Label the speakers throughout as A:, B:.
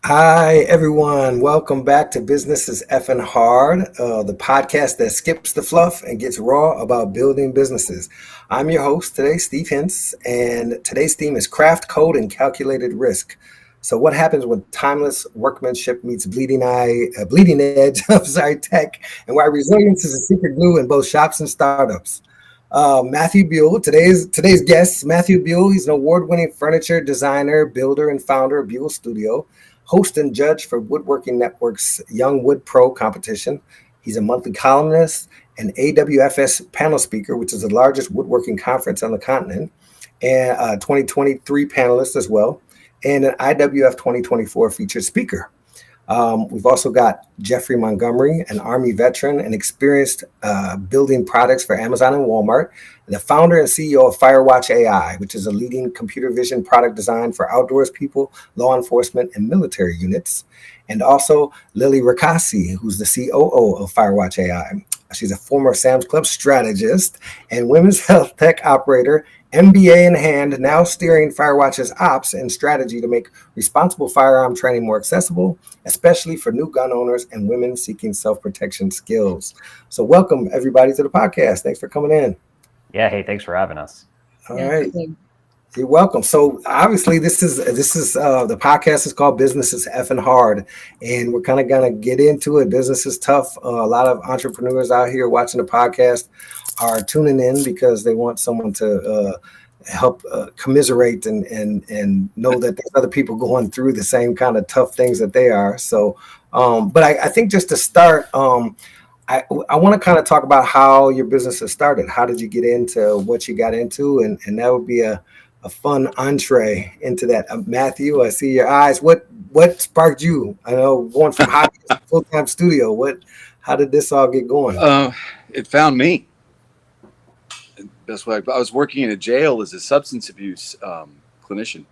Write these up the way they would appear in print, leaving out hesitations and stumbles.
A: Hi, everyone. Welcome back to Business is Effing Hard, the podcast that skips the fluff and gets raw about building businesses. I'm your host today, Steve Hintz, and today's theme is craft, code, and calculated risk. So, what happens when timeless workmanship meets bleeding edge of tech, and why resilience is a secret glue in both shops and startups? Matthew Buell, today's guest, Matthew Buell. He's an award-winning furniture designer, builder, and founder of Buell Studio, host and judge for Woodworking Network's Young Wood Pro competition. He's a monthly columnist, an AWFS panel speaker, which is the largest woodworking conference on the continent, and a 2023 panelist as well, and an IWF 2024 featured speaker. We've also got Jeffrey Montgomery, an Army veteran and experienced building products for Amazon and Walmart, the founder and CEO of Firewatch AI, which is a leading computer vision product design for outdoors people, law enforcement, and military units. And also Lily Ricassi, who's the COO of Firewatch AI. She's a former Sam's Club strategist and women's health tech operator, MBA in hand, now steering Firewatch's ops and strategy to make responsible firearm training more accessible, especially for new gun owners and women seeking self-protection skills. So welcome everybody to the podcast. Thanks for coming in.
B: Yeah, hey, thanks for having us.
A: All right. You're welcome. So obviously this is the podcast is called Business is Effing Hard, and we're kind of gonna get into it. Business is tough. A lot of entrepreneurs out here watching the podcast are tuning in because they want someone to help commiserate and know that there's other people going through the same kind of tough things that they are. So, but I think just to start, I want to kind of talk about how your business has started. How did you get into what you got into? And that would be a fun entree into that. Matthew, I see your eyes. What sparked you? I know going from hobby to full-time studio. How did this all get going?
C: It found me. Best way. I was working in a jail as a substance abuse clinician,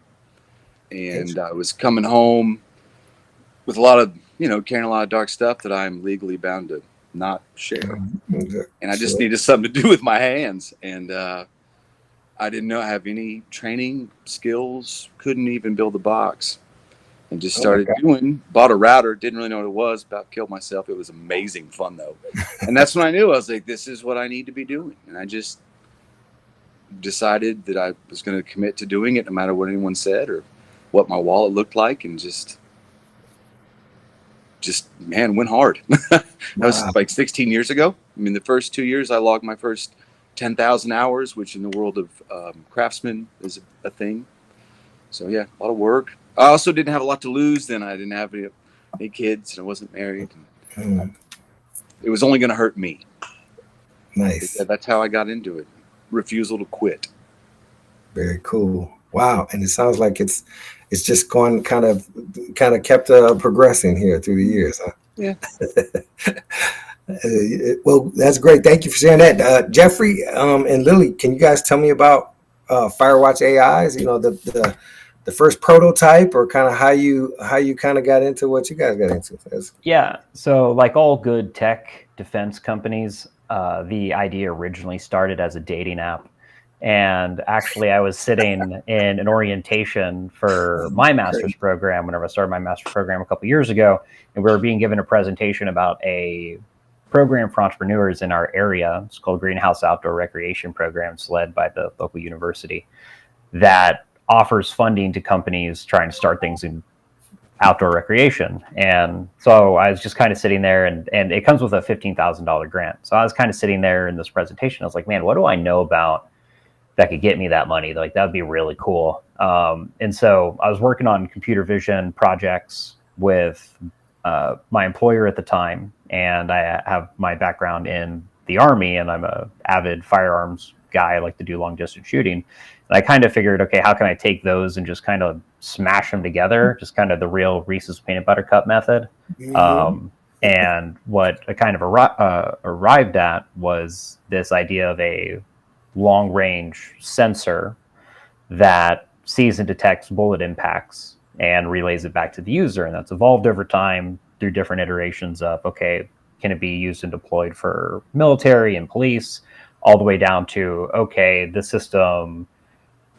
C: and I was coming home with a lot of, carrying a lot of dark stuff that I'm legally bound to not share. And I just needed something to do with my hands. And I didn't have any training skills, couldn't even build a box, and just started bought a router, didn't really know what it was, about killed myself. It was amazing fun though. And that's when I knew, I was like, this is what I need to be doing. And I just decided that I was going to commit to doing it no matter what anyone said or what my wallet looked like, and just went hard. That was like 16 years ago. I mean, the first 2 years I logged my first 10,000 hours, which in the world of craftsmen is a thing. So yeah, a lot of work. I also didn't have a lot to lose then. I didn't have any kids, and I wasn't married. It was only going to hurt me.
A: Nice.
C: That's how I got into it. Refusal to quit.
A: Very cool. Wow. And it sounds like it's just gone kind of kept progressing here through the years. Huh?
C: Yeah.
A: Well, that's great. Thank you for sharing that. Jeffrey and Lily, can you guys tell me about Firewatch AIs? The first prototype, or kind of how you kind of got into what you guys got into.
B: Yeah. So like all good tech defense companies, the idea originally started as a dating app. And actually, I was sitting in an orientation for my master's program whenever I started my master's program a couple years ago, and we were being given a presentation about a program for entrepreneurs in our area. It's called Greenhouse Outdoor Recreation Programs, led by the local university, that offers funding to companies trying to start things in outdoor recreation. And so I was just kind of sitting there, and it comes with a $15,000 grant. So I was kind of sitting there in this presentation. I was like, man, what do I know about that could get me that money? Like, that would be really cool. And so I was working on computer vision projects with my employer at the time, and I have my background in the Army, and I'm a avid firearms guy. I like to do long distance shooting. And I kind of figured, okay, how can I take those and just kind of smash them together? Just kind of the real Reese's peanut butter cup method. Mm-hmm. And what I kind of arrived at was this idea of a long range sensor that sees and detects bullet impacts and relays it back to the user. And that's evolved over time through different iterations of, okay, can it be used and deployed for military and police, all the way down to, okay, the system,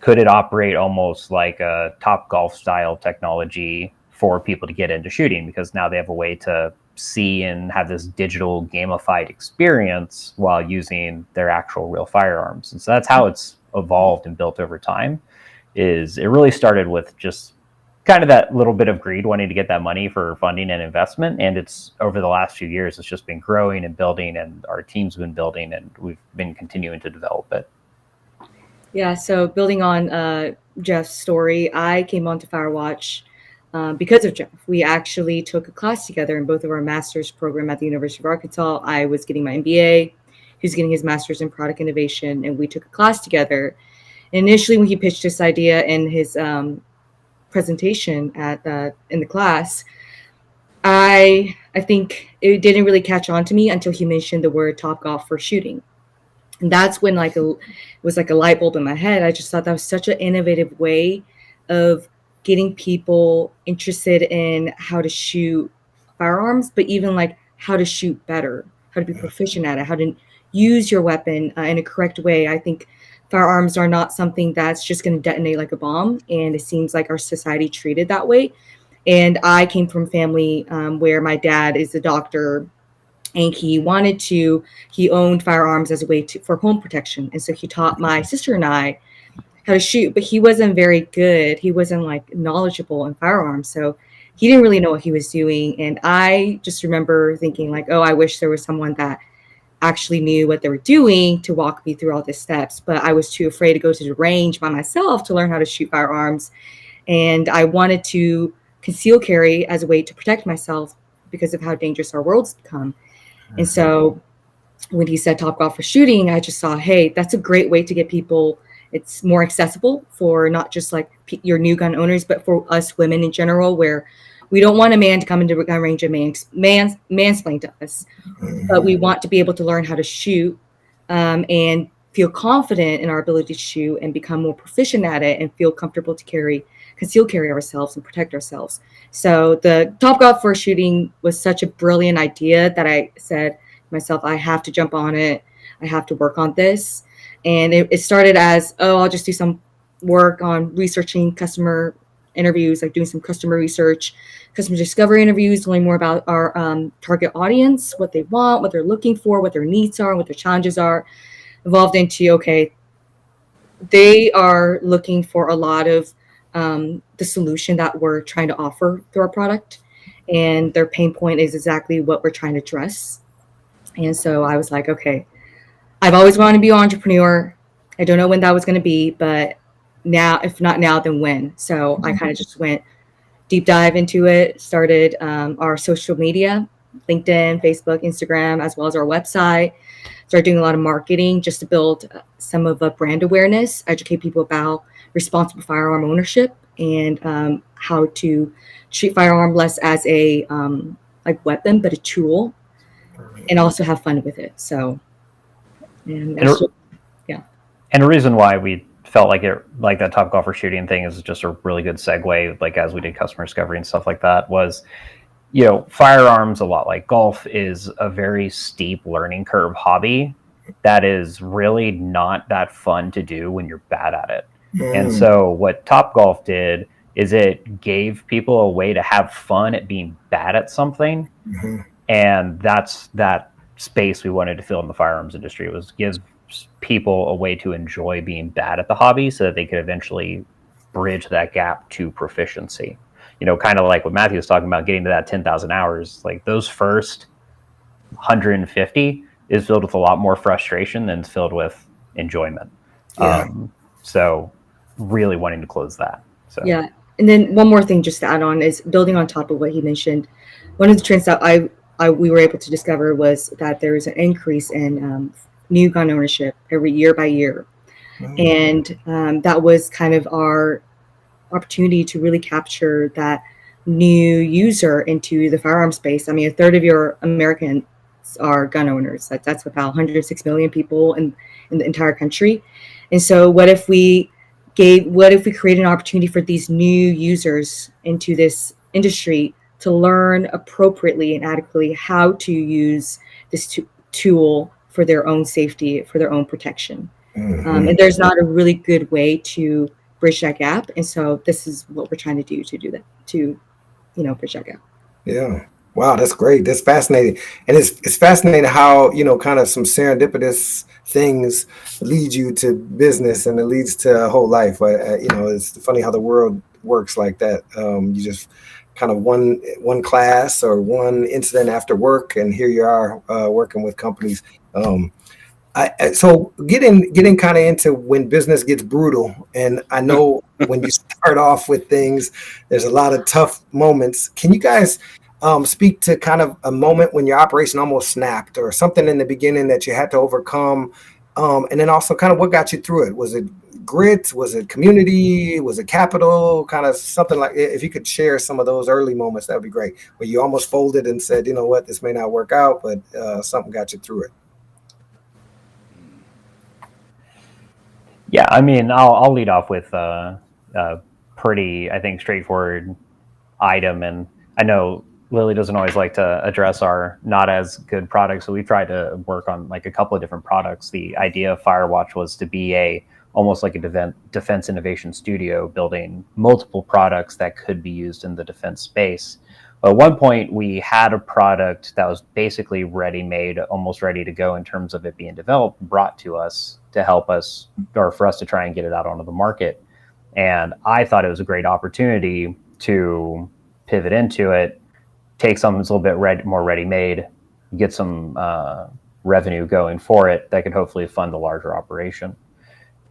B: could it operate almost like a Top Golf style technology for people to get into shooting, because now they have a way to see and have this digital gamified experience while using their actual real firearms. And so that's how it's evolved and built over time. Is it really started with just kind of that little bit of greed, wanting to get that money for funding and investment. And it's over the last few years, it's just been growing and building, and our team's been building, and we've been continuing to develop it.
D: Yeah, so building on Jeff's story, I came onto Firewatch because of Jeff. We actually took a class together in both of our master's program at the University of Arkansas. I was getting my MBA, he was getting his master's in product innovation, and we took a class together. Initially, when he pitched this idea in his presentation in the class, I think it didn't really catch on to me until he mentioned the word Topgolf for shooting. And that's when it was like a light bulb in my head. I just thought that was such an innovative way of getting people interested in how to shoot firearms, but even like how to shoot better, how to be proficient at it, how to use your weapon in a correct way. I think firearms are not something that's just going to detonate like a bomb, and it seems like our society treated that way. And I came from a family where my dad is a doctor, and he owned firearms as a way for home protection. And so he taught my sister and I how to shoot, but he wasn't very good. He wasn't like knowledgeable in firearms. So he didn't really know what he was doing. And I just remember thinking like, oh, I wish there was someone that actually knew what they were doing to walk me through all the steps. But I was too afraid to go to the range by myself to learn how to shoot firearms. And I wanted to conceal carry as a way to protect myself because of how dangerous our world's become. And so when he said Topgolf for shooting, I just saw, hey, that's a great way to get people. It's more accessible for not just like your new gun owners, but for us women in general, where we don't want a man to come into a gun range and mansplain to us, but we want to be able to learn how to shoot and feel confident in our ability to shoot and become more proficient at it and feel comfortable to conceal carry ourselves and protect ourselves. So the Topgolf for shooting was such a brilliant idea that I said to myself, I have to jump on it. I have to work on this. And it started as, I'll just do some work on researching customer interviews, like doing some customer research, customer discovery interviews, learning more about our target audience, what they want, what they're looking for, what their needs are, what their challenges are. Evolved into, okay, they are looking for a lot of the solution that we're trying to offer through our product, and their pain point is exactly what we're trying to address. And so I was like, okay, I've always wanted to be an entrepreneur. I don't know when that was going to be, but now, if not now, then when? So I kind of just went deep dive into it, started our social media, LinkedIn, Facebook, Instagram, as well as our website. Started doing a lot of marketing just to build some of a brand awareness, educate people about responsible firearm ownership and how to treat firearm less as a weapon, but a tool, and also have fun with it. So, and
B: the reason why we felt like that Topgolf for shooting thing is just a really good segue, like as we did customer discovery and stuff like that, was, firearms, a lot like golf, is a very steep learning curve hobby that is really not that fun to do when you're bad at it. And so what Topgolf did is it gave people a way to have fun at being bad at something. And that's that space we wanted to fill in the firearms industry. It was give people a way to enjoy being bad at the hobby so that they could eventually bridge that gap to proficiency. Kind of like what Matthew was talking about, getting to that 10,000 hours, like those first 150 is filled with a lot more frustration than it's filled with enjoyment.
D: Yeah.
B: So really wanting to close that. So
D: yeah. And then one more thing just to add on is building on top of what he mentioned. One of the trends that we were able to discover was that there is an increase in new gun ownership every year by year. And that was kind of our opportunity to really capture that new user into the firearm space. I mean, a third of your Americans are gun owners. That's about 106 million people in the entire country. And so what if we create an opportunity for these new users into this industry to learn appropriately and adequately how to use this tool for their own safety, for their own protection. And there's not a really good way to bridge that gap. And so this is what we're trying to do that, to for checkout.
A: Yeah. Wow, that's great. That's fascinating. And it's fascinating how, kind of some serendipitous things lead you to business and it leads to a whole life. It's funny how the world works like that. You just kind of one class or one incident after work, and here you are working with companies. So getting kind of into when business gets brutal, and I know when you start off with things, there's a lot of tough moments. Can you guys speak to kind of a moment when your operation almost snapped, or something in the beginning that you had to overcome, and then also kind of what got you through it? Was it grit? Was it community? Was it capital? Kind of something like, if you could share some of those early moments, that would be great. Where you almost folded and said, you know what, this may not work out, but something got you through it.
B: Yeah, I mean, I'll lead off with a pretty, I think, straightforward item, and I know Lily doesn't always like to address our not as good products, so we tried to work on like a couple of different products. The idea of Firewatch was to be almost like a defense innovation studio, building multiple products that could be used in the defense space. At one point, we had a product that was basically ready-made, almost ready to go in terms of it being developed, brought to us to help us, or for us to try and get it out onto the market. And I thought it was a great opportunity to pivot into it, take something that's a little bit more ready-made, get some revenue going for it that could hopefully fund a larger operation.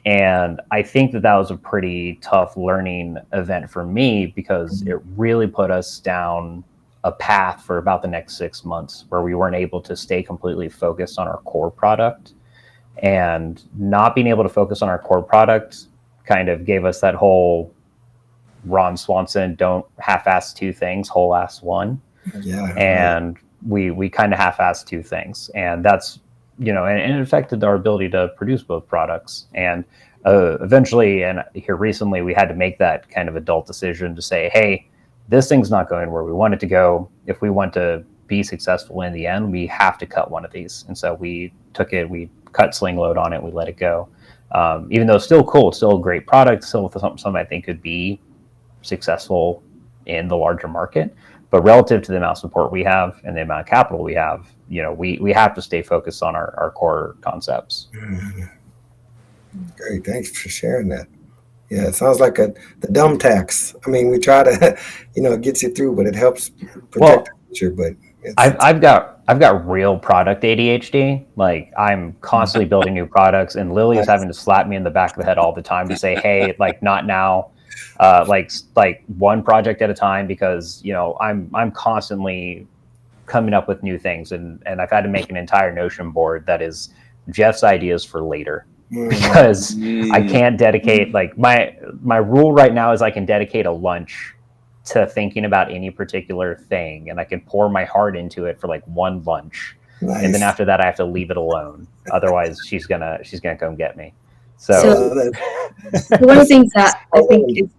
B: And I think that was a pretty tough learning event for me, because it really put us down a path for about the next 6 months where we weren't able to stay completely focused on our core product. And not being able to focus on our core product kind of gave us that whole Ron Swanson, don't half-ass two things, whole-ass one.
A: Yeah.
B: And we kind of half-assed two things. And that's, and it affected our ability to produce both products. And eventually, and here recently, we had to make that kind of adult decision to say, hey, this thing's not going where we want it to go. If we want to be successful in the end, we have to cut one of these. And so we took it, we cut sling load on it, we let it go. Even though it's still cool, it's still a great product, still something I think could be successful in the larger market. But relative to the amount of support we have and the amount of capital we have, we have to stay focused on our core concepts.
A: Great, thanks for sharing that. Yeah, it sounds like the dumb tax. I mean, we try to, it gets you through, but it helps protect the future. But
B: I've got real product ADHD. Like, I'm constantly building new products, and Lily is having to slap me in the back of the head all the time to say, hey, like, not now. Like one project at a time, because I'm constantly coming up with new things, and I've had to make an entire Notion board that is Jeff's ideas for later, because I can't dedicate, like, my rule right now is I can dedicate a lunch to thinking about any particular thing, and I can pour my heart into it for like one lunch. Nice. And then after that I have to leave it alone, otherwise she's gonna come get me. So
D: one of the things that I think is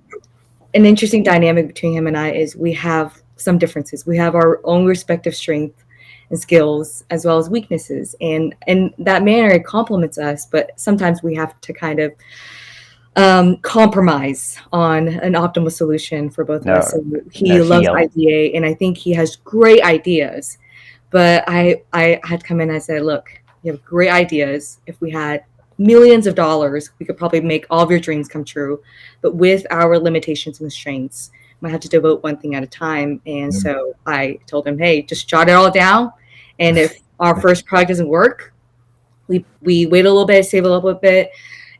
D: an interesting dynamic between him and I is we have some differences. We have our own respective strengths and skills as well as weaknesses. And in that manner, it complements us, but sometimes we have to kind of compromise on an optimal solution for both of us. So he loves IDA, and I think he has great ideas. But I had come in and I said, look, you have great ideas. If we had millions of dollars, we could probably make all of your dreams come true. But with our limitations and constraints, we might have to devote one thing at a time. And so I told him, hey, just jot it all down. And if our first product doesn't work, we wait a little bit, save a little bit,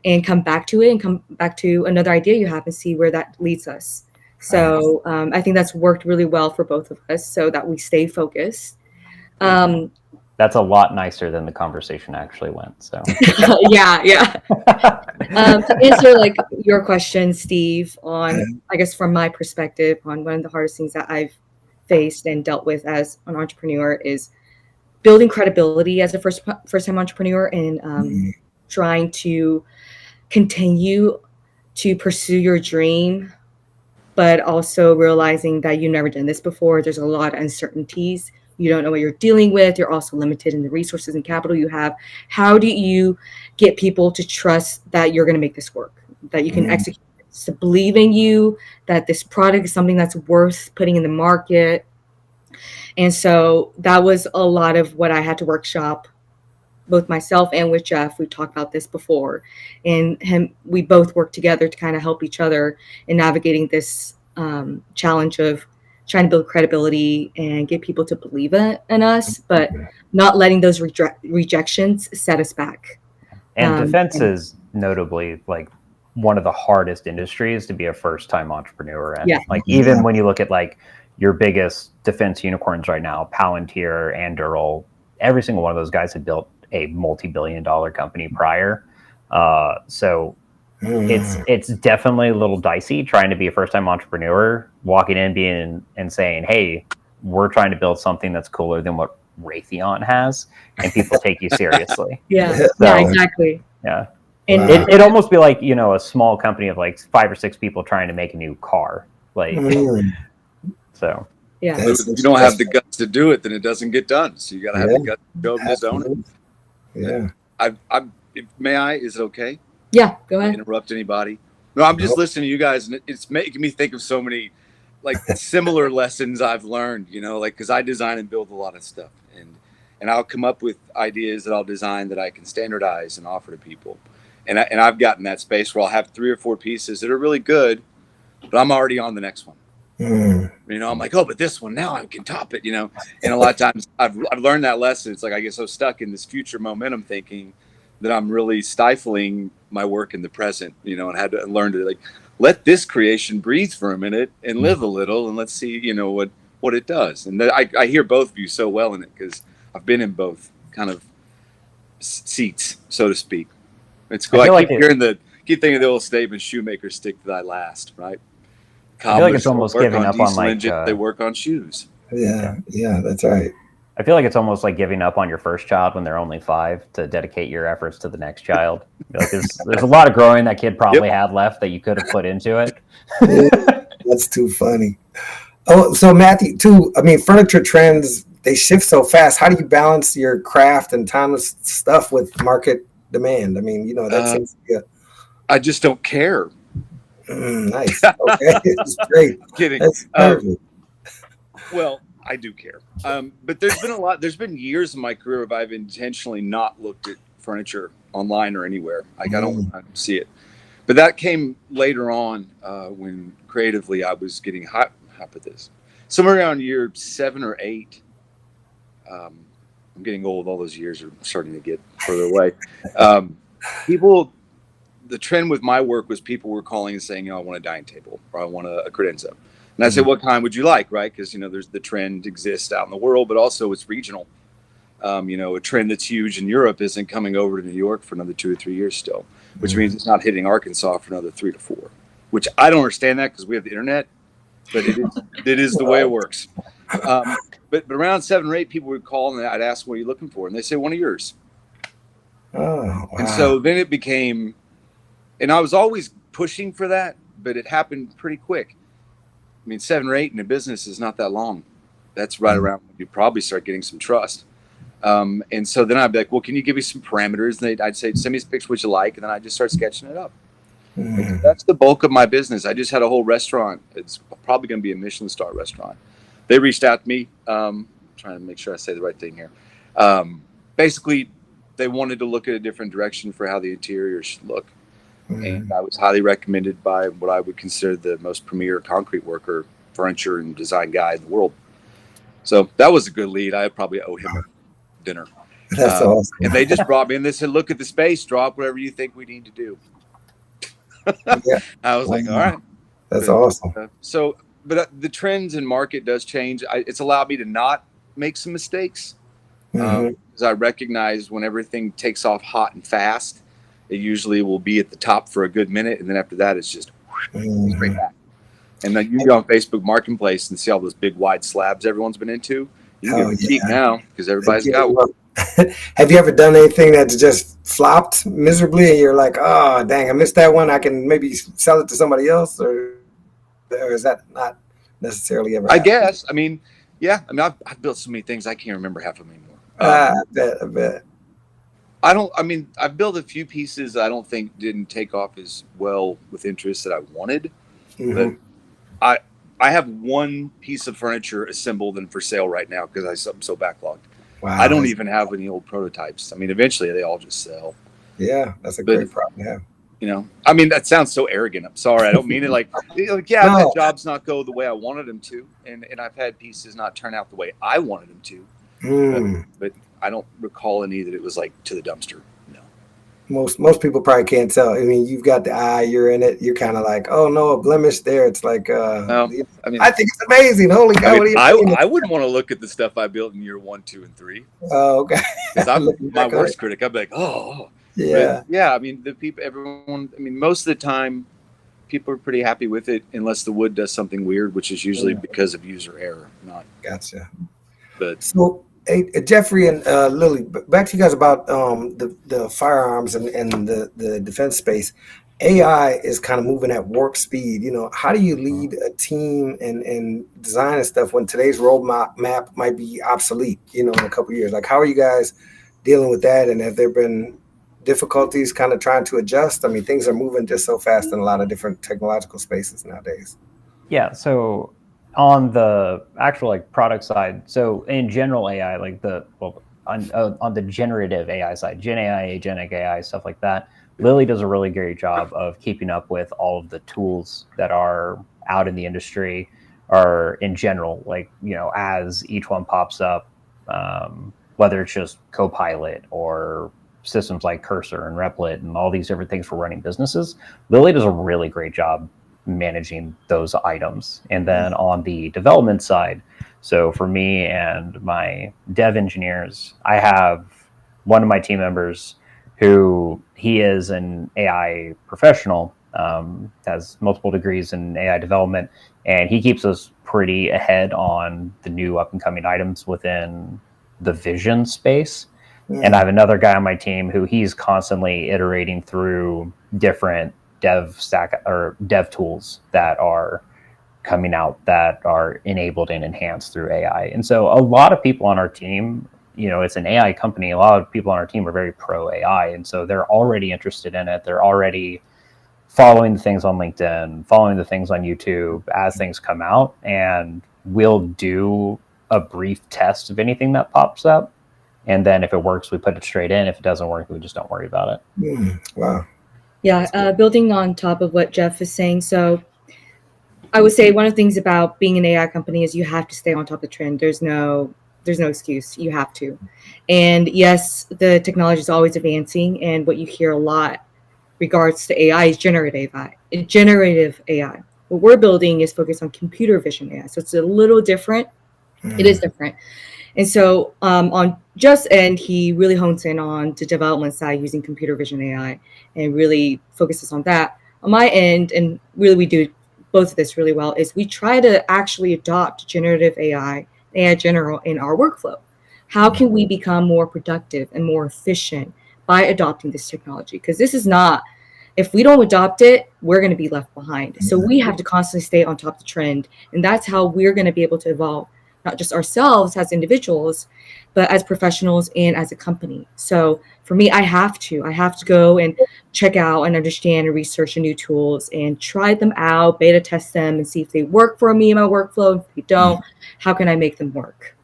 D: and come back to it, and come back to another idea you have and see where that leads us. So I think that's worked really well for both of us, so that we stay focused.
B: That's a lot nicer than the conversation actually went. So
D: yeah. To answer like your question, Steve, on, I guess from my perspective, on one of the hardest things that I've faced and dealt with as an entrepreneur is building credibility as a first-time entrepreneur, and trying to continue to pursue your dream, but also realizing that you've never done this before. There's a lot of uncertainties. You don't know what you're dealing with. You're also limited in the resources and capital you have. How do you get people to trust that you're going to make this work, that you can execute this? to believe in you, that this product is something that's worth putting in the market. And so that was a lot of what I had to workshop, both myself and with Jeff. We talked about this before, and we both worked together to kind of help each other in navigating this challenge of trying to build credibility and get people to believe in us, but not letting those rejections set us back.
B: And defense is notably like one of the hardest industries to be a first-time entrepreneur in.
D: Yeah.
B: Like even when you look at like your biggest defense unicorns right now, Palantir, Anduril, every single one of those guys had built a multi-billion-dollar company prior. So it's definitely a little dicey trying to be a first-time entrepreneur, walking in and saying, "Hey, we're trying to build something that's cooler than what Raytheon has," and people take you seriously.
D: Yeah, yeah, exactly.
B: Yeah, and it'd almost be like, you know, a small company of like 5 or 6 people trying to make a new car, like. So
D: yeah,
C: if you don't have the guts to do it, then it doesn't get done. So you got to have the guts to go and just own it.
A: Yeah.
C: May I? Is it okay?
D: Yeah, go ahead.
C: Interrupt anybody? No, I'm just listening to you guys, and it's making me think of so many like similar lessons I've learned. You know, like because I design and build a lot of stuff, and I'll come up with ideas that I'll design that I can standardize and offer to people. And I've gotten that space where I'll have 3 or 4 pieces that are really good, but I'm already on the next one. You know, I'm like, oh, but this one now I can top it. You know, and a lot of times I've learned that lesson. It's like I get so stuck in this future momentum thinking that I'm really stifling my work in the present, you know, and had to learn to like let this creation breathe for a minute and live a little, and let's see, you know, what it does. And I hear both of you so well in it because I've been in both kind of seats, so to speak. It's cool. I keep thinking of the old statement, "Shoemaker, stick to thy last," right?
B: I feel like it's almost giving up on like
C: engine, they work on shoes.
A: Yeah, that's right.
B: I feel like it's almost like giving up on your first child when they're only 5 to dedicate your efforts to the next child. Like there's a lot of growing that kid probably had left that you could have put into it.
A: That's too funny. Oh, so Matthew, too. I mean, furniture trends, they shift so fast. How do you balance your craft and timeless stuff with market demand? I mean, you know, that seems to be
C: I just don't care.
A: Nice. Okay, it's great.
C: Kidding.
A: That's perfect.
C: Well, I do care. But there's been years in my career where I've intentionally not looked at furniture online or anywhere. Like I don't see it. But that came later on when creatively I was getting hot with this. Somewhere around year 7 or 8. I'm getting old. All those years are starting to get further away. The trend with my work was people were calling and saying, you know, I want a dining table or I want a credenza. And I said, what kind would you like? Right. Because, you know, there's the trend exists out in the world, but also it's regional. You know, a trend that's huge in Europe isn't coming over to New York for another 2 or 3 years still, which means it's not hitting Arkansas for another 3 to 4, which I don't understand that because we have the internet, but it is the way it works. But around 7 or 8 people would call and I'd ask, what are you looking for? And they say, one of yours.
A: Oh, wow.
C: And so then it became, and I was always pushing for that, but it happened pretty quick. I mean, 7 or 8 in a business is not that long. That's right around when you probably start getting some trust. And so then I'd be like, well, can you give me some parameters? And I'd say, send me a picture what you like. And then I'd just start sketching it up. That's the bulk of my business. I just had a whole restaurant. It's probably going to be a Michelin star restaurant. They reached out to me, trying to make sure I say the right thing here. Basically, they wanted to look at a different direction for how the interior should look. And I was highly recommended by what I would consider the most premier concrete worker, furniture and design guy in the world. So that was a good lead. I probably owe him a dinner.
A: That's awesome.
C: And they just brought me in. They said, look at the space, drop whatever you think we need to do. I was like, all right.
A: That's awesome.
C: But the trends in market does change. It's allowed me to not make some mistakes. Because I recognize when everything takes off hot and fast, it usually will be at the top for a good minute. And then after that, it's just straight back. And then you can go on Facebook Marketplace and see all those big wide slabs everyone's been into. You can get a peek now because everybody's got one.
A: Have you ever done anything that's just flopped miserably and you're like, oh, dang, I missed that one. I can maybe sell it to somebody else? Or is that not necessarily ever happened?
C: Guess. I mean, yeah. I mean, I've built so many things I can't remember half of them anymore.
A: I bet.
C: I mean, I've built a few pieces I don't think didn't take off as well with interest that I wanted. But
A: Mhm.
C: I I have one piece of furniture assembled and for sale right now because I'm so backlogged. I
A: Wow.
C: don't even have any old prototypes. I mean, eventually they all just sell.
A: Yeah, that's a
C: But
A: great problem to have.
C: I mean, that sounds so arrogant. I'm sorry. I don't mean it like yeah, I've had
A: No.
C: jobs not go the way I wanted them to, and I've had pieces not turn out the way I wanted them to.
A: Mm.
C: But I don't recall any that it was like to the dumpster. No.
A: Most people probably can't tell. I mean, you've got the eye, you're in it. You're kind of like, oh no, a blemish there. It's like,
C: No. I
A: I
C: mean,
A: think it's amazing. Holy
C: I
A: cow!
C: mean,
A: What do you
C: I
A: mean?
C: I wouldn't want to look at the stuff I built in year 1, 2, and 3
A: Oh, okay.
C: because I'm
A: Looking
C: my
A: back on
C: worst
A: it.
C: critic. I'd be like, oh. But
A: Yeah.
C: yeah, I mean, the people, everyone. I mean, most of the time, people are pretty happy with it, unless the wood does something weird, which is usually because of user error, not.
A: Gotcha.
C: But
A: So, hey, Jeffrey and Lily, back to you guys about the firearms and the defense space. AI is kind of moving at warp speed. How do you lead a team and design and stuff when today's roadmap map might be obsolete, in a couple of years? Like, how are you guys dealing with that? And have there been difficulties kind of trying to adjust? I mean, things are moving just so fast in a lot of different technological spaces nowadays.
B: Yeah, so on the actual like product side, so in general AI, like on the generative AI side, Gen AI, agentic AI, stuff like that, Lily does a really great job of keeping up with all of the tools that are out in the industry or in general, like, as each one pops up, whether it's just Copilot or systems like Cursor and Replit and all these different things for running businesses. Lily does a really great job managing those items. And then on the development side, so for me and my dev engineers, I have one of my team members who he is an AI professional, has multiple degrees in AI development, and he keeps us pretty ahead on the new up and coming items within the vision space. And I have another guy on my team who he's constantly iterating through different dev stack or dev tools that are coming out that are enabled and enhanced through AI. And so a lot of people on our team, it's an AI company. A lot of people on our team are very pro AI. And so they're already interested in it. They're already following the things on LinkedIn, following the things on YouTube as things come out. And we'll do a brief test of anything that pops up. And then if it works, we put it straight in. If it doesn't work, we just don't worry about it.
A: Wow.
D: Yeah, building on top of what Jeff is saying. So I would say one of the things about being an AI company is you have to stay on top of the trend. There's no excuse. You have to. And yes, the technology is always advancing. And what you hear a lot regards to AI is generative AI. Generative AI. What we're building is focused on computer vision AI. So it's a little different. It is different. And so on Jeff's end, he really hones in on the development side using computer vision AI and really focuses on that. On my end, and really we do both of this really well, is we try to actually adopt generative AI general in our workflow. How can we become more productive and more efficient by adopting this technology? Because this is not, if we don't adopt it, we're going to be left behind. So we have to constantly stay on top of the trend. And that's how we're going to be able to evolve, not just ourselves as individuals, but as professionals and as a company. So for me, I have to go and check out and understand and research the new tools and try them out, beta test them and see if they work for me in my workflow. If they don't, how can I make them work?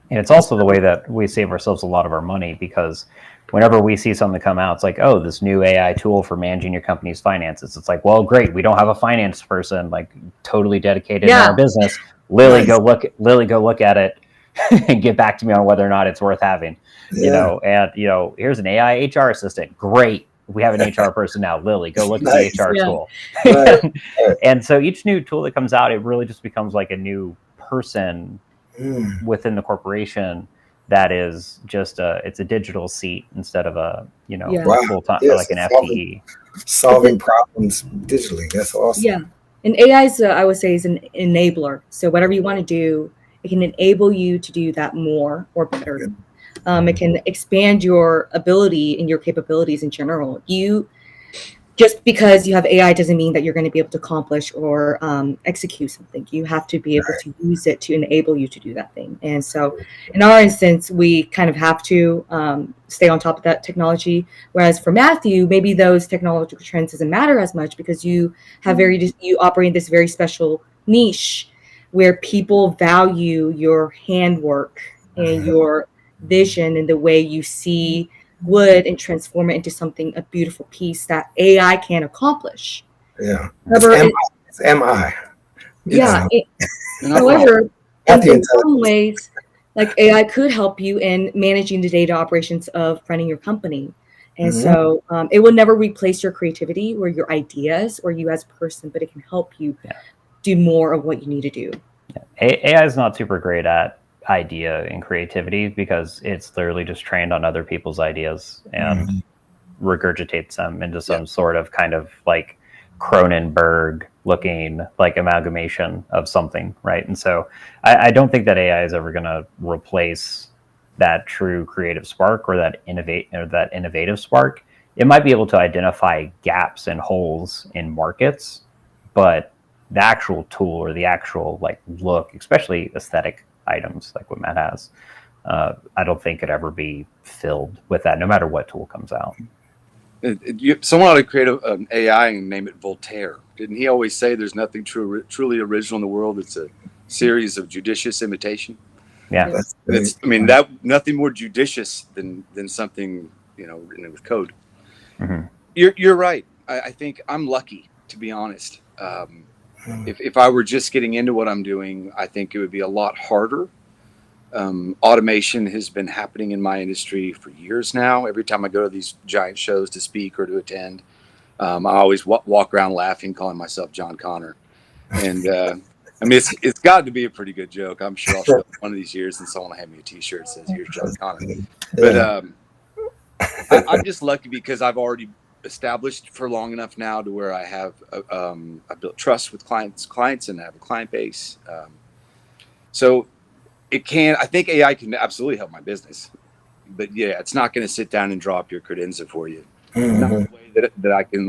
B: And it's also the way that we save ourselves a lot of our money, because whenever we see something come out, it's like, oh, this new AI tool for managing your company's finances. It's like, well, great. We don't have a finance person like totally dedicated in our business. Lily, go look at it and get back to me on whether or not it's worth having. And here's an AI HR assistant. Great. We have an HR person now. Lily, go look at the HR tool. And so each new tool that comes out, it really just becomes like a new person within the corporation that is just it's a digital seat instead of a full time like an FTE.
A: Solving problems digitally. That's awesome.
D: Yeah. And AI is, I would say, is an enabler. So whatever you want to do, it can enable you to do that more or better. It can expand your ability and your capabilities in general. You just because you have AI doesn't mean that you're going to be able to accomplish or execute something. You have to be able to use it to enable you to do that thing. And so in our instance, we kind of have to stay on top of that technology. Whereas for Matthew, maybe those technological trends doesn't matter as much because you have you operate in this very special niche where people value your handwork and your vision and the way you see wood and transform it into something, a beautiful piece that AI can accomplish.
A: Yeah.
D: However,
A: It's MI.
D: yeah.
C: And I-
D: However,
A: Matthew
D: in some ways, like AI could help you in managing the data operations of running your company. And so it will never replace your creativity or your ideas or you as a person, but it can help you do more of what you need to do.
B: AI is not super great at idea and creativity because it's literally just trained on other people's ideas and regurgitates them into some sort of kind of like Cronenberg looking like amalgamation of something, right? And so I don't think that AI is ever going to replace that true creative spark or that innovative spark. It might be able to identify gaps and holes in markets, but the actual tool or the actual like look, especially aesthetic items like what Matt has, I don't think could ever be filled with that, no matter what tool comes out.
C: Someone ought to create an AI and name it Voltaire. Didn't he always say there's nothing truly original in the world? It's a series of judicious imitation.
B: Yeah.
C: Nothing more judicious than something, written with code.
B: Mm-hmm.
C: You're right. I think I'm lucky, to be honest. If I were just getting into what I'm doing, I think it would be a lot harder. Automation has been happening in my industry for years now. Every time I go to these giant shows to speak or to attend, I always walk around laughing, calling myself John Connor. And it's got to be a pretty good joke. I'm sure I'll show up one of these years and someone will hand me a T-shirt that says, "Here's John Connor." But I'm just lucky because I've already established for long enough now to where I have I built trust with clients and I have a client base. So I think AI can absolutely help my business, but it's not going to sit down and draw up your credenza for you. Not in a way that I can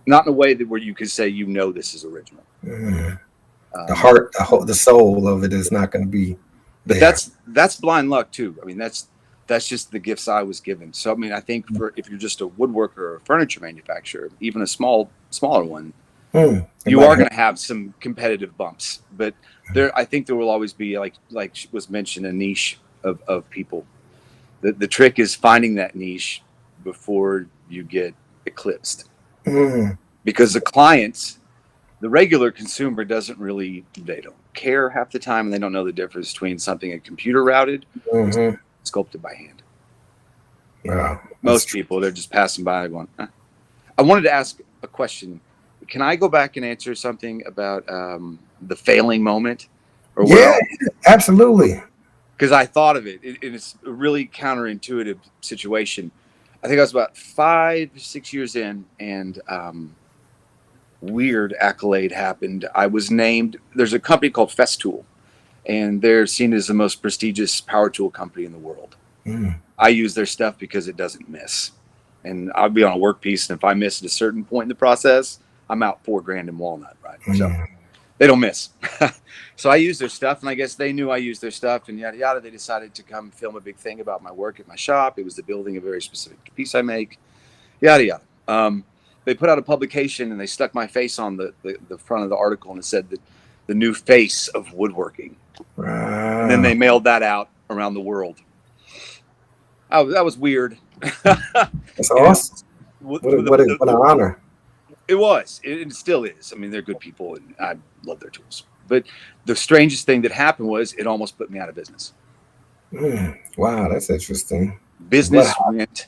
C: not in a way that where you can say, this is original.
A: The heart, the soul of it is not going to be there.
C: But that's blind luck too. I mean, that's just the gifts I was given. So, I mean, I think if you're just a woodworker or a furniture manufacturer, even a smaller one, you are going to have some competitive bumps. But I think there will always be, like was mentioned, a niche of people. The trick is finding that niche before you get eclipsed. Because the regular consumer they don't care half the time, and they don't know the difference between something computer routed or sculpted by hand.
A: Wow.
C: Most people, they're just passing by going, huh. I wanted to ask a question. Can I go back and answer something about the failing moment?
A: Absolutely.
C: Because I thought of it. It's a really counterintuitive situation. I think I was about 5-6 years in, and weird accolade happened. I was named, there's a company called Festool, and they're seen as the most prestigious power tool company in the world. I use their stuff because it doesn't miss. And I'll be on a work piece, and if I miss at a certain point in the process, I'm out $4,000 in walnut, right? So they don't miss. So I use their stuff, and I guess they knew I used their stuff, and yada yada. They decided to come film a big thing about my work at my shop. It was the building a very specific piece I make, yada yada. They put out a publication, and they stuck my face on the front of the article, and it said that the new face of woodworking. And then they mailed that out around the world. Oh, that was weird.
A: That's awesome. What an honor.
C: It was. It still is. I mean, they're good people, and I love their tools. But the strangest thing that happened was it almost put me out of business.
A: Wow, that's interesting.
C: Business went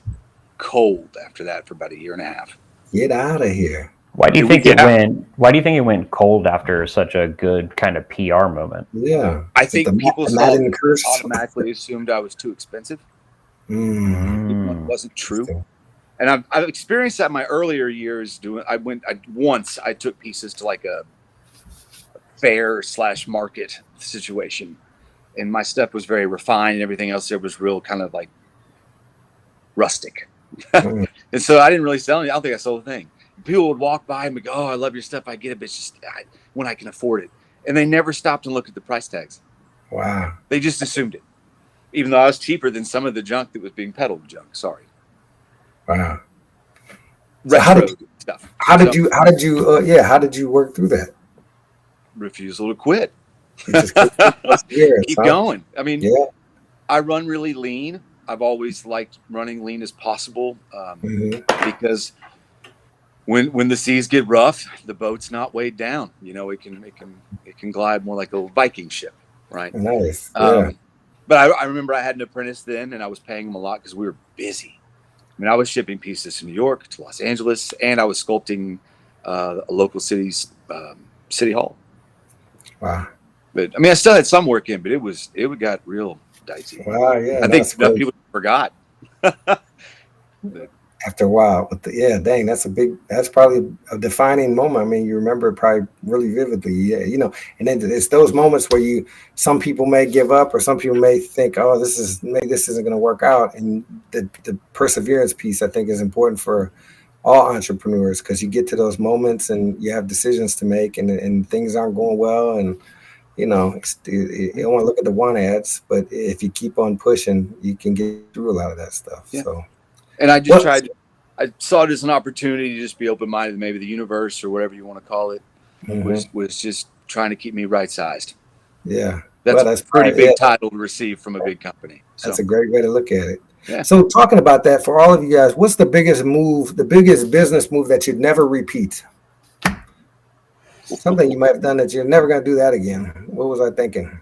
C: cold after that for about 1.5 years.
A: Get out of here.
B: Why do you think it went cold after such a good kind of PR moment?
A: Yeah.
C: I think people automatically assumed I was too expensive. It wasn't true. And I've experienced that in my earlier years I took pieces to like a fair/market situation, and my stuff was very refined and everything else there was real kind of like rustic. And so I didn't really sell any. I don't think I sold a thing. people would walk by and go, "Oh, I love your stuff. I get it, but it's just when I can afford it." And they never stopped and looked at the price tags.
A: Wow.
C: They just assumed it, even though I was cheaper than some of the junk that was being peddled. Junk. Sorry.
A: Wow. So
C: Retro stuff.
A: How did you work through that?
C: Refusal to quit.
A: You just keep
C: going. I mean,
A: yeah.
C: I run really lean. I've always liked running lean as possible because when the seas get rough, the boat's not weighed down. You know, it can glide more like a Viking ship, right?
A: Nice. Yeah.
C: But I remember I had an apprentice then, and I was paying him a lot because we were busy. I mean, I was shipping pieces to New York, to Los Angeles, and I was sculpting a local city's city hall.
A: Wow.
C: But I mean, I still had some work in, but it got real dicey.
A: Wow. Yeah.
C: I think people forgot.
A: After a while, that's probably a defining moment. I mean, you remember it probably really vividly. Yeah, you know, and then it's those moments where some people may give up, or some people may think, oh, this isn't going to work out. And the perseverance piece, I think, is important for all entrepreneurs, because you get to those moments and you have decisions to make, and things aren't going well, and you know, you don't want to look at the want ads, but if you keep on pushing, you can get through a lot of that stuff. Yeah. So.
C: And I just I saw it as an opportunity to just be open-minded. Maybe the universe, or whatever you want to call it, was just trying to keep me right-sized.
A: Yeah.
C: That's a pretty big title to receive from a big company. So.
A: That's a great way to look at it.
C: Yeah.
A: So talking about that, for all of you guys, what's the biggest business move that you'd never repeat? Something you might have done that you're never going to do that again. What was I thinking?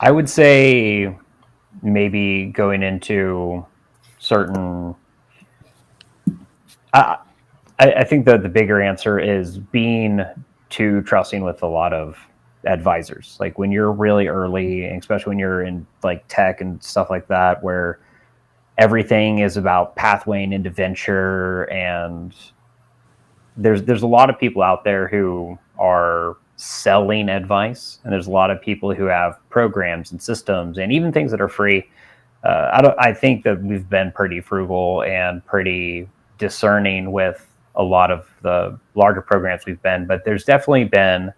B: I would say maybe going into certain, I think that the bigger answer is being too trusting with a lot of advisors. Like when you're really early, and especially when you're in like tech and stuff like that, where everything is about pathwaying into venture, and there's a lot of people out there who are selling advice, and there's a lot of people who have programs and systems and even things that are free. I think that we've been pretty frugal and pretty discerning with a lot of the larger programs we've been, but there's definitely been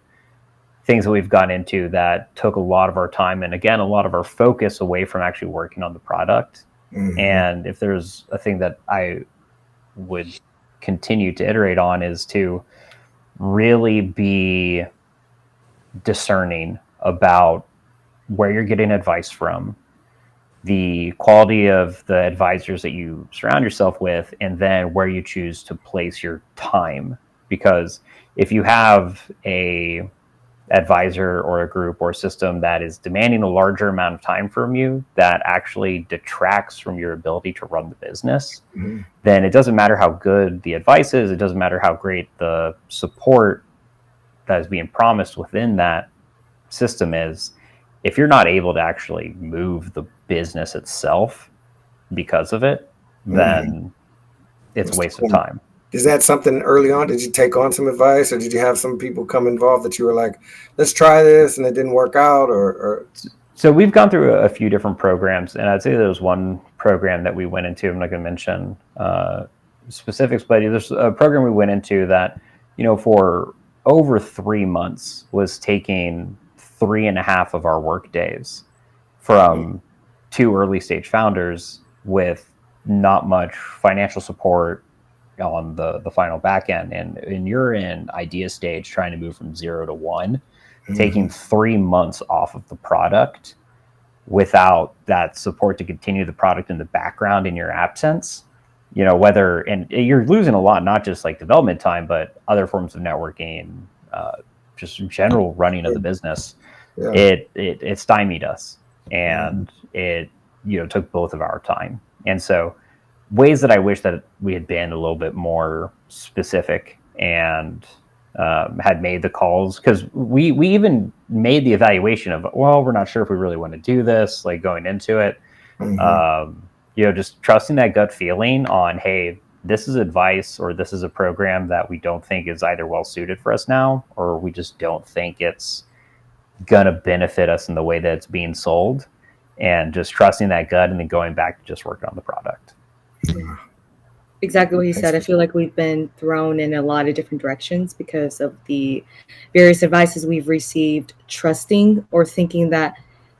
B: things that we've gone into that took a lot of our time and, again, a lot of our focus away from actually working on the product. And if there's a thing that I would continue to iterate on, is to really be discerning about where you're getting advice from, the quality of the advisors that you surround yourself with, and then where you choose to place your time. Because if you have a advisor or a group or a system that is demanding a larger amount of time from you, that actually detracts from your ability to run the business, then it doesn't matter how good the advice is, it doesn't matter how great the support that is being promised within that system is. If you're not able to actually move the business itself because of it, then it's a waste of time.
A: Is that something early on? Did you take on some advice, or did you have some people come involved that you were like, let's try this, and it didn't work out? Or
B: So we've gone through a few different programs, and I'd say there was one program that we went into. I'm not going to mention specifics, but there's a program we went into that, you know, for over 3 months was taking 3.5 of our work days from 2 early stage founders with not much financial support on the final back end. And you're in idea stage trying to move from 0 to 1, taking 3 months off of the product without that support to continue the product in the background in your absence, you know, and you're losing a lot, not just like development time, but other forms of networking, just general running of the business. It stymied us, and it, you know, took both of our time. And so ways that I wish that we had been a little bit more specific and had made the calls, because we even made the evaluation of, well, we're not sure if we really want to do this, like going into it. You know, just trusting that gut feeling on, hey, this is advice, or this is a program that we don't think is either well suited for us now, or we just don't think it's gonna benefit us in the way that it's being sold, and just trusting that gut and then going back to just working on the product.
D: exactly what you said. I feel like we've been thrown in a lot of different directions because of the various advices we've received, trusting or thinking that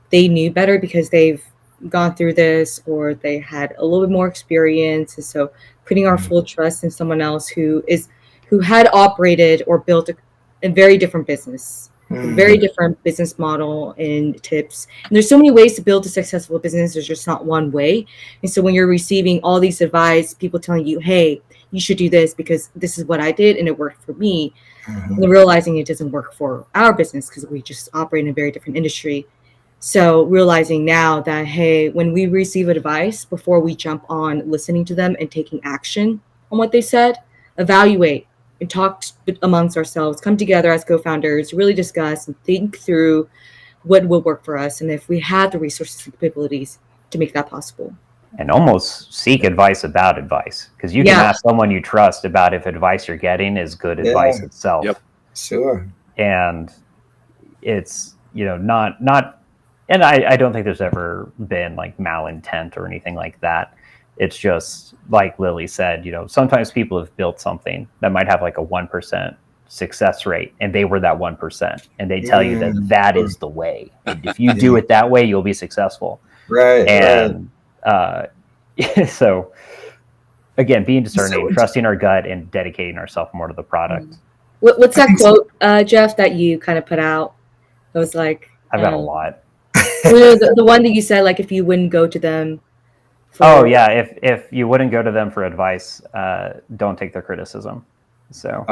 D: they knew better because they've gone through this or they had a little bit more experience. And so putting our full trust in someone else who had operated or built a very different business, a very different business model and tips. And there's so many ways to build a successful business. There's just not one way. And so when you're receiving all these advice, people telling you, hey, you should do this because this is what I did and it worked for me. And realizing it doesn't work for our business because we just operate in a very different industry. So realizing now that, hey, when we receive advice, before we jump on listening to them and taking action on what they said, evaluate and talk amongst ourselves, come together as co-founders, really discuss and think through what will work for us. And if we have the resources and capabilities to make that possible.
B: And almost seek advice about advice, because you can ask someone you trust about if advice you're getting is good advice itself.
C: Yep.
A: Sure.
B: And it's, not, and I don't think there's ever been like malintent or anything like that. It's just like Lily said, sometimes people have built something that might have like a 1% success rate, and they were that 1%, and they tell you that is the way. And if you do it that way, you'll be successful.
A: Right.
B: And so again, being discerning, trusting our gut, and dedicating ourselves more to the product.
D: What's that quote, Jeff, that you kind of put out? It was like,
B: I've got a lot.
D: The one that you said, like, if you wouldn't go to them.
B: If you wouldn't go to them for advice, don't take their criticism. So.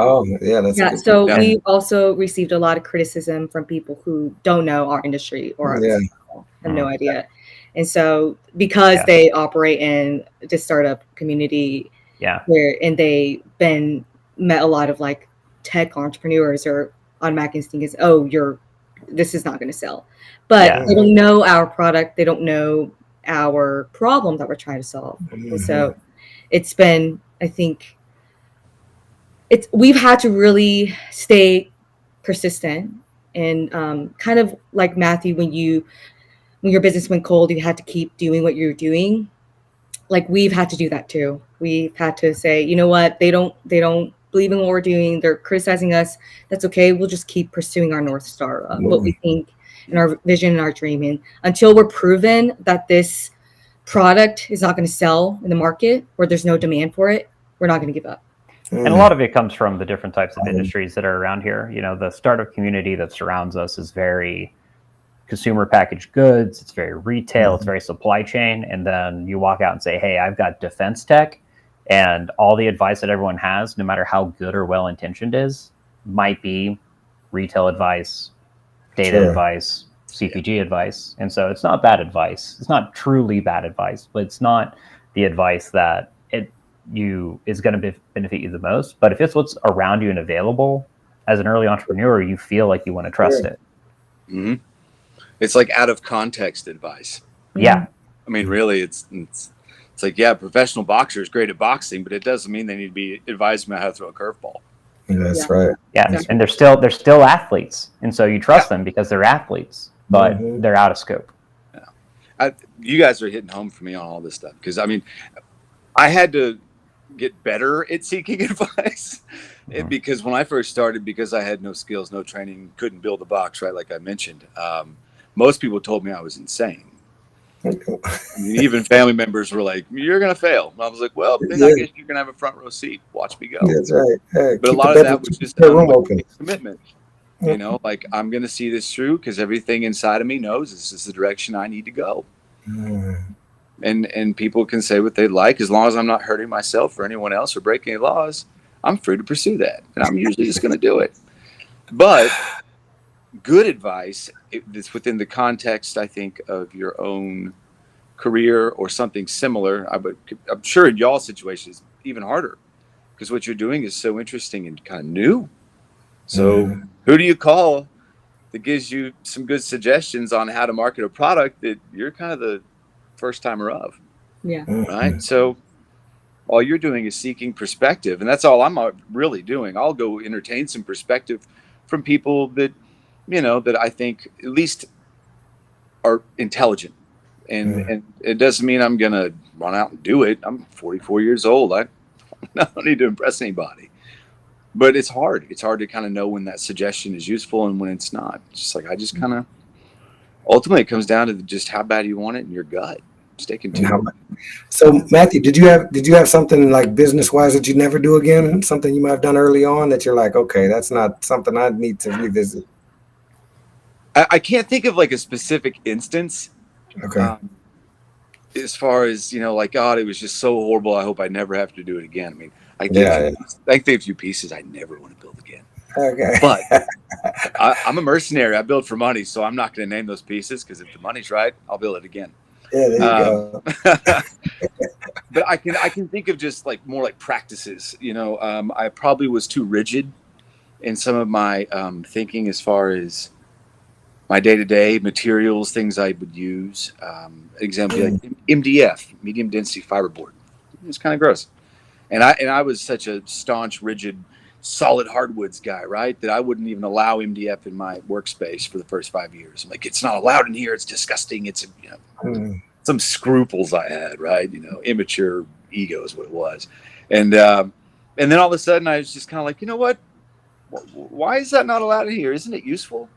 D: We've also received a lot of criticism from people who don't know our industry or have no idea. And so because they operate in the startup community, and they met a lot of like tech entrepreneurs, or automatic instinct is, this is not going to sell. But they don't know our product. They don't know our problem that we're trying to solve. And so it's been, I think, we've had to really stay persistent and kind of like Matthew, when your business went cold, you had to keep doing what you're doing. Like, we've had to do that too. We've had to say, you know what, they don't believe in what we're doing. They're criticizing us. That's okay. We'll just keep pursuing our North Star, what we think and our vision and our dream. And until we're proven that this product is not going to sell in the market, or there's no demand for it, we're not going to give up.
B: And a lot of it comes from the different types of industries that are around here. The startup community that surrounds us is very consumer packaged goods. It's very retail. It's very supply chain. And then you walk out and say, hey, I've got defense tech, and all the advice that everyone has, no matter how good or well-intentioned is, might be retail advice, data advice, CPG advice. And so it's not bad advice. It's not truly bad advice, but it's not the advice that is going to benefit you the most. But if it's what's around you and available as an early entrepreneur, you feel like you want to trust it.
C: Mm-hmm. It's like out of context advice.
B: Yeah.
C: I mean, really, it's like, professional boxer is great at boxing, but it doesn't mean they need to be advised about how to throw a curveball.
A: That's right.
B: Yeah. And they're still athletes. And so you trust them because they're athletes, but they're out of scope.
C: Yeah. You guys are hitting home for me on all this stuff. Because I mean, I had to get better at seeking advice because when I first started, because I had no skills, no training, couldn't build a box, right? Like I mentioned, most people told me I was insane. I mean, even family members were like, you're going to fail. And I was like, well, then I guess you're going to have a front row seat. Watch me go.
A: That's right. Hey,
C: but a lot of that was just a commitment. Like, I'm going to see this through because everything inside of me knows this is the direction I need to go. And people can say what they like. As long as I'm not hurting myself or anyone else or breaking any laws, I'm free to pursue that. And I'm usually just going to do it. But good advice that's within the context, I think, of your own career or something similar. I'm sure in y'all's situation it's even harder because what you're doing is so interesting and kind of new. So who do you call that gives you some good suggestions on how to market a product that you're kind of the first timer of?
D: Yeah.
C: Right. So all you're doing is seeking perspective, and that's all I'm really doing. I'll go entertain some perspective from people that, that I think at least are intelligent, and it doesn't mean I'm going to run out and do it. I'm 44 years old. I don't need to impress anybody. But it's hard. It's hard to kind of know when that suggestion is useful and when it's not. It's just like, I just kind of, ultimately it comes down to just how bad you want it in your gut. Sticking to it.
A: So Matthew, did you have something like business wise that you never do again? Something you might have done early on that you're like, okay, that's not something I need to revisit.
C: I can't think of like a specific instance.
A: Okay.
C: As far as, like, God, it was just so horrible. I hope I never have to do it again. I mean, I think a few pieces I never want to build again.
A: Okay.
C: But I'm a mercenary. I build for money, so I'm not going to name those pieces because if the money's right, I'll build it again.
A: Yeah, there you go.
C: But I can think of just like more like practices. I probably was too rigid in some of my thinking as far as my day-to-day materials, things I would use. Example, like MDF, medium density fiberboard. It's kind of gross. And I was such a staunch, rigid, solid hardwoods guy, right? That I wouldn't even allow MDF in my workspace for the first 5 years. I'm like, it's not allowed in here. It's disgusting. It's some scruples I had, right? Immature ego is what it was. And then all of a sudden I was just kind of like, you know what? Why is that not allowed in here? Isn't it useful?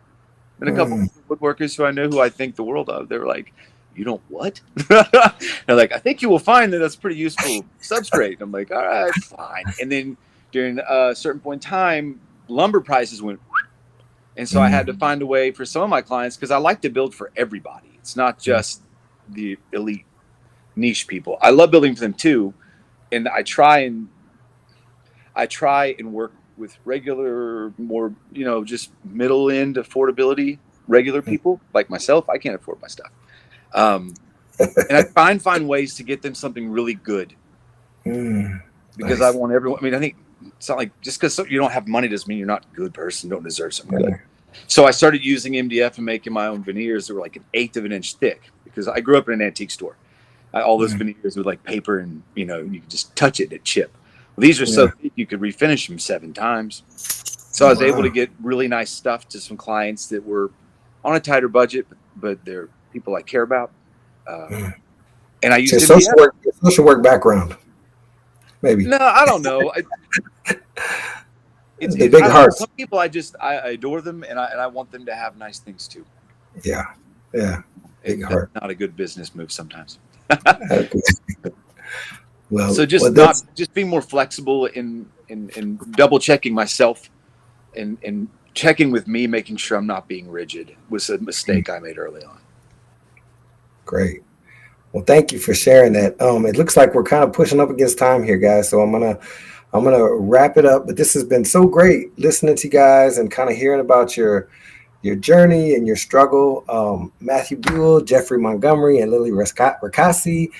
C: And a couple of woodworkers who I know, who I think the world of, they were like, you don't what? They're like, I think you will find that that's pretty useful substrate. I'm like, all right, fine. And then during a certain point in time, lumber prices went, and so I had to find a way for some of my clients, because I like to build for everybody. It's not just the elite niche people. I love building for them too, and I try and work with regular, more, just middle end affordability, regular people like myself. I can't afford my stuff. And I find ways to get them something really good, because I want everyone. I mean, I think it's not like just because you don't have money doesn't mean you're not a good person, don't deserve something good. So I started using MDF and making my own veneers that were like 1/8 of an inch thick, because I grew up in an antique store. All those veneers with like paper, and you could just touch it and it chip. Well, these are so thick you could refinish them 7 times. So I was able to get really nice stuff to some clients that were on a tighter budget, but they're people I care about. And I used
A: social work background, maybe.
C: No, I don't know. It's
A: a big heart.
C: Some people I adore them, and I want them to have nice things too.
A: Yeah, big heart.
C: Not a good business move sometimes.
A: Well,
C: so just being more flexible in double checking myself and checking with me, making sure I'm not being rigid, was a mistake I made early on.
A: Great. Well, thank you for sharing that. It looks like we're kind of pushing up against time here, guys. So I'm gonna wrap it up. But this has been so great listening to you guys and kind of hearing about your journey and your struggle. Matthew Buell, Jeffrey Montgomery, and Lily Ricassi.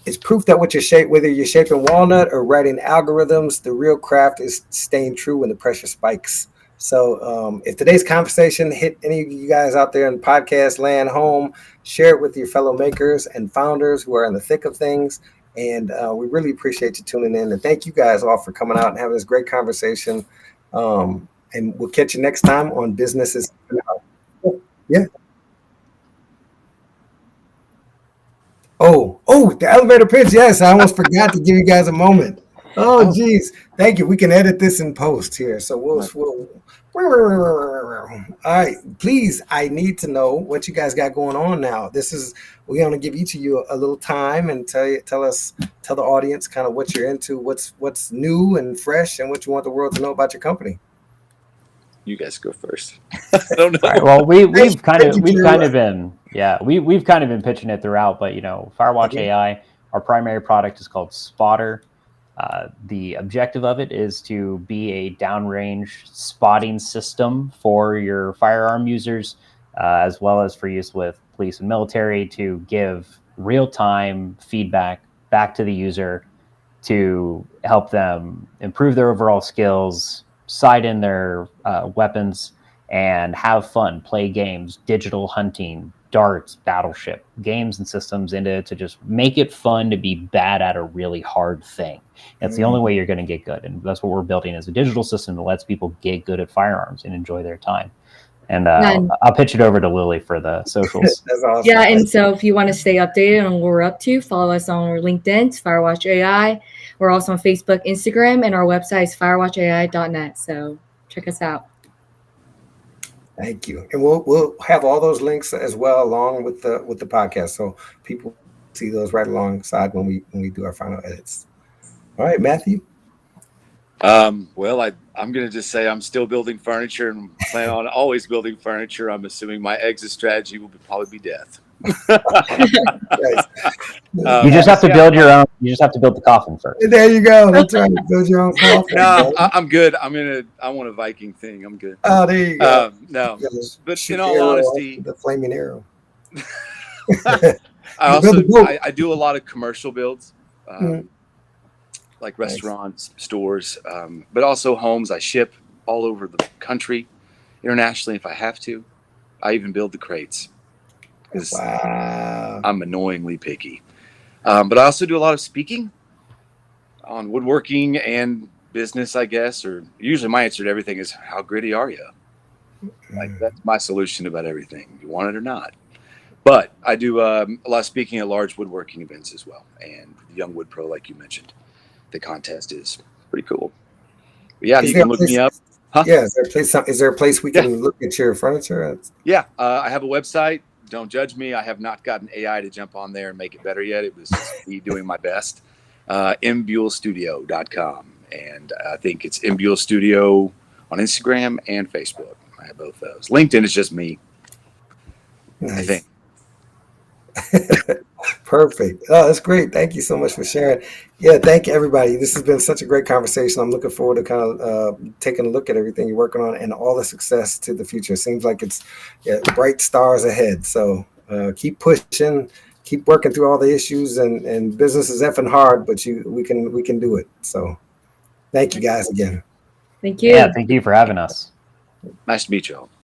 A: It's proof that whether you're shaping walnut or writing algorithms, the real craft is staying true when the pressure spikes. So if today's conversation hit any of you guys out there in podcast land home, share it with your fellow makers and founders who are in the thick of things. And we really appreciate you tuning in. And thank you guys all for coming out and having this great conversation. And we'll catch you next time on Businesses. Yeah. Oh, the elevator pitch. Yes, I almost forgot to give you guys a moment. Oh, geez. Thank you. We can edit this in post here. So we'll all right. Please, I need to know what you guys got going on now. We're going to give each of you a little time and tell the audience kind of what you're into, what's new and fresh, and what you want the world to know about your company.
C: You guys go first. I don't know.
B: All right, well, we've kind of been pitching it throughout, but Firewatch AI, our primary product is called Spotter. The objective of it is to be a downrange spotting system for your firearm users, as well as for use with police and military, to give real-time feedback back to the user to help them improve their overall skills, sight in their weapons, and have fun, play games, digital hunting, darts, battleship, games and systems into to just make it fun to be bad at a really hard thing. That's the only way you're going to get good. And that's what we're building, is a digital system that lets people get good at firearms and enjoy their time. And I'll pitch it over to Lily for the socials.
A: That's awesome.
D: Yeah, and so if you want to stay updated on what we're up to, follow us on our LinkedIn, Firewatch AI. We're also on Facebook, Instagram, and our website is firewatchai.net. So check us out.
A: Thank you. And we'll have all those links as well along with the podcast, so people see those right alongside when we do our final edits. All right, Matthew.
C: Well, I'm going to just say I'm still building furniture and plan on always building furniture. I'm assuming my exit strategy will probably be death.
A: Nice.
B: You just have to build your own. You just have to build the coffin first.
A: There you go. That's right. Build your own coffin.
C: No, I'm good. I want a Viking thing. I'm good.
A: Oh, there you go.
C: No, but
A: Shoot
C: in
A: the
C: all
A: arrow
C: honesty,
A: off the flaming arrow.
C: I do a lot of commercial builds,
A: Mhm.
C: like restaurants, stores, but also homes. I ship all over the country, internationally if I have to. I even build the crates because
A: Wow.
C: I'm annoyingly picky. But I also do a lot of speaking on woodworking and business, I guess. Or usually my answer to everything is, "How gritty are you?" Like that's my solution about everything. You want it or not. But I do a lot of speaking at large woodworking events as well, and the Young Wood Pro, like you mentioned, the contest is pretty cool. But yeah,
A: Is
C: you
A: there
C: can
A: a
C: look
A: place-
C: me up. Huh?
A: Yeah, is there a place we can look at your furniture?
C: Yeah, I have a website. Don't judge me. I have not gotten AI to jump on there and make it better yet. It was just me doing my best. mbuellstudio.com. And I think it's Mbuell Studio on Instagram and Facebook. I have both those. LinkedIn is just me, I
A: Nice.
C: think.
A: Perfect. Oh, that's great. Thank you so much for sharing. Yeah, thank you, everybody. This has been such a great conversation. I'm looking forward to kind of taking a look at everything you're working on and all the success to the future. It seems like it's bright stars ahead. So keep pushing, keep working through all the issues, and business is effing hard, but we can do it. So thank you guys again.
D: Thank you.
B: Yeah, thank you for having us.
C: Nice to meet you all.